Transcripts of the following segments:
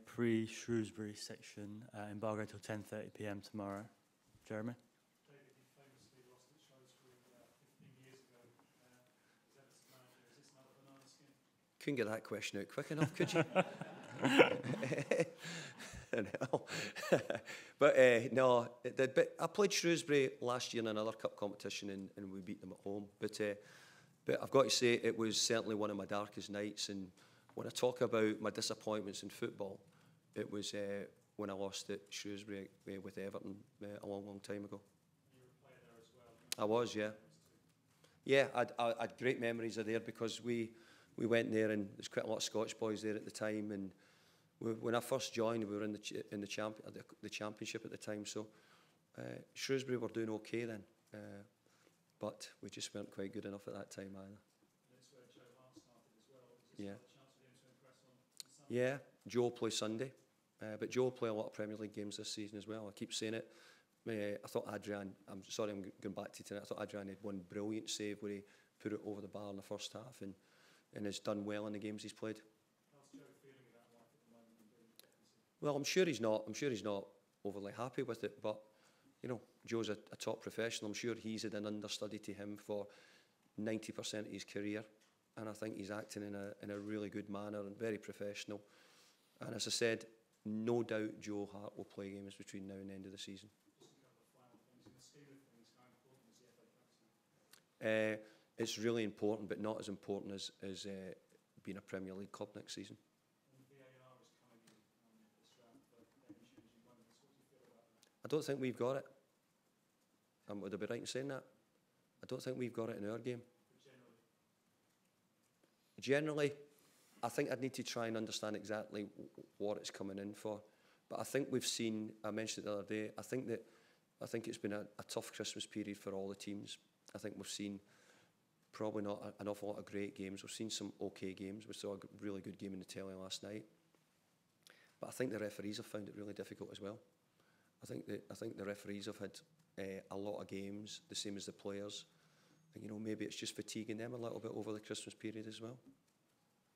pre-Shrewsbury section, embargo till 10:30 p.m. tomorrow. Jeremy? David, you famously lost at Shrewsbury 15 years ago. As Everton manager, is this another banana skin? Couldn't get that question out quick enough, could you? No. But no, but I played Shrewsbury last year in another cup competition and we beat them at home. But I've got to say it was certainly one of my darkest nights. And when I talk about my disappointments in football, it was when I lost at Shrewsbury with Everton a long, long time ago. You were a player there as well. I was, yeah. Yeah, I had great memories of there because we went there and there's quite a lot of Scottish boys there at the time. And when I first joined, we were in the championship at the time. So Shrewsbury were doing okay then, but we just weren't quite good enough at that time either. And that's where Joe Hart started as well. Was this Yeah. another chance for him to impress on Sunday? Yeah, Joe will play Sunday, but Joe will play a lot of Premier League games this season as well. I keep saying it. I thought Adrian, I'm sorry I'm going back to tonight, I thought Adrian had one brilliant save where he put it over the bar in the first half and has done well in the games he's played. How's Joe feeling about life at the moment and being captaincy? Well, I'm sure he's not overly happy with it, but you know, Joe's a top professional. I'm sure he's had an understudy to him for 90% of his career, and I think he's acting in a really good manner and very professional. And as I said, no doubt Joe Hart will play games between now and the end of the season. Just a couple of final things. In the scheme of things, how important is the FA Cup now? It's really important, but not as important as being a Premier League club next season. And VAR is coming in this round for game-changing moments. What do you feel about that? I don't think we've got it. Would I be right in saying that? I don't think we've got it in our game. But Generally, I think I'd need to try and understand exactly what it's coming in for. But I think we've seen, I mentioned it the other day, I think it's been a tough Christmas period for all the teams. I think we've seen probably not an awful lot of great games. We've seen some okay games. We saw a really good game in the telly last night. But I think the referees have found it really difficult as well. I think the referees have had a lot of games, the same as the players. And, you know, maybe it's just fatiguing them a little bit over the Christmas period as well.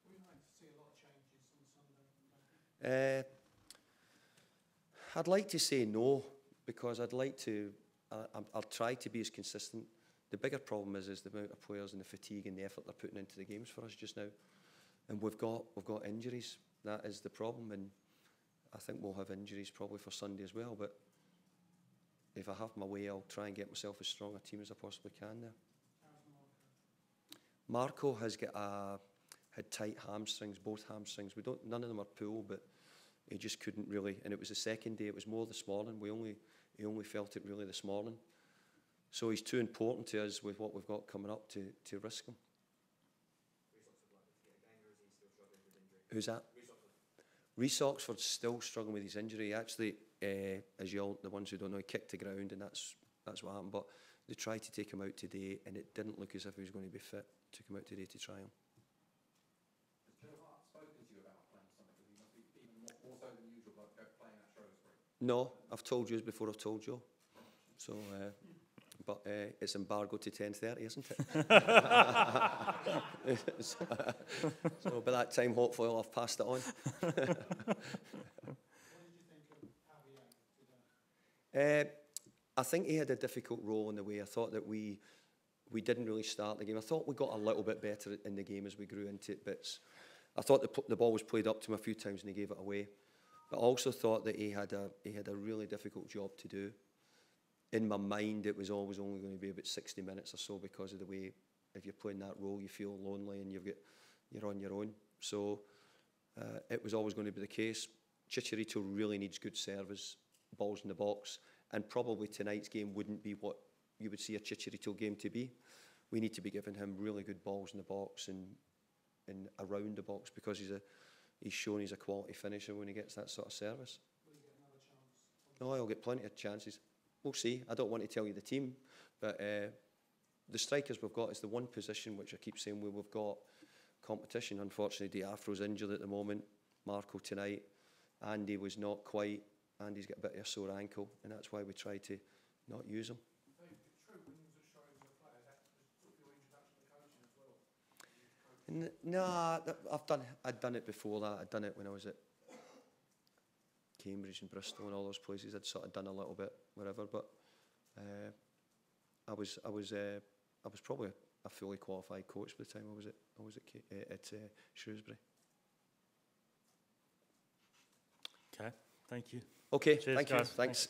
We might see a lot of changes on Sunday. I'd like to say no, because I'd like to, I'll try to be as consistent. The bigger problem is the amount of players and the fatigue and the effort they're putting into the games for us just now. And we've got injuries. That is the problem, and I think we'll have injuries probably for Sunday as well. But if I have my way, I'll try and get myself as strong a team as I possibly can there. Marco has had tight hamstrings, both hamstrings. None of them are pulled, but he just couldn't really. And it was the second day. It was more this morning. He only felt it really this morning. So he's too important to us with what we've got coming up to risk him. Who's that? Reece Oxford's still struggling with his injury. Actually, as you all, the ones who don't know, he kicked the ground, and that's what happened. But they tried to take him out today, and it didn't look as if he was going to be fit. Took him out today to try him. Has Joe Hart spoken to you about playing something? Because he must be even more so than usual about playing at Shrewsbury. No, I've told you before I've told you. So, but it's embargo to 10:30, isn't it? So by that time, hopefully, I'll have passed it on. What did you think of how he acted today? I think he had a difficult role in the way. I thought that we didn't really start the game. I thought we got a little bit better in the game as we grew into it. But I thought the ball was played up to him a few times and he gave it away. But I also thought that he had a really difficult job to do. In my mind, it was always only going to be about 60 minutes or so because of the way, if you're playing that role, you feel lonely and you're on your own. So it was always going to be the case. Chicharito really needs good service, balls in the box, and probably tonight's game wouldn't be what you would see a Chicharito game to be. We need to be giving him really good balls in the box and around the box because he's shown he's a quality finisher when he gets that sort of service. Will he get another chance? No, he'll get plenty of chances. We'll see. I don't want to tell you the team, but the strikers we've got is the one position which I keep saying where we've got competition. Unfortunately, Diafro's injured at the moment. Marco tonight. Andy was not quite. Andy's got a bit of a sore ankle, and that's why we try to not use him. No, I'd done it before that. I'd done it when I was at Cambridge and Bristol and all those places. I'd sort of done a little bit wherever, but I was probably a fully qualified coach by the time I was at Shrewsbury. Okay, thank you. Okay, Cheers, thank you. guys. Thanks.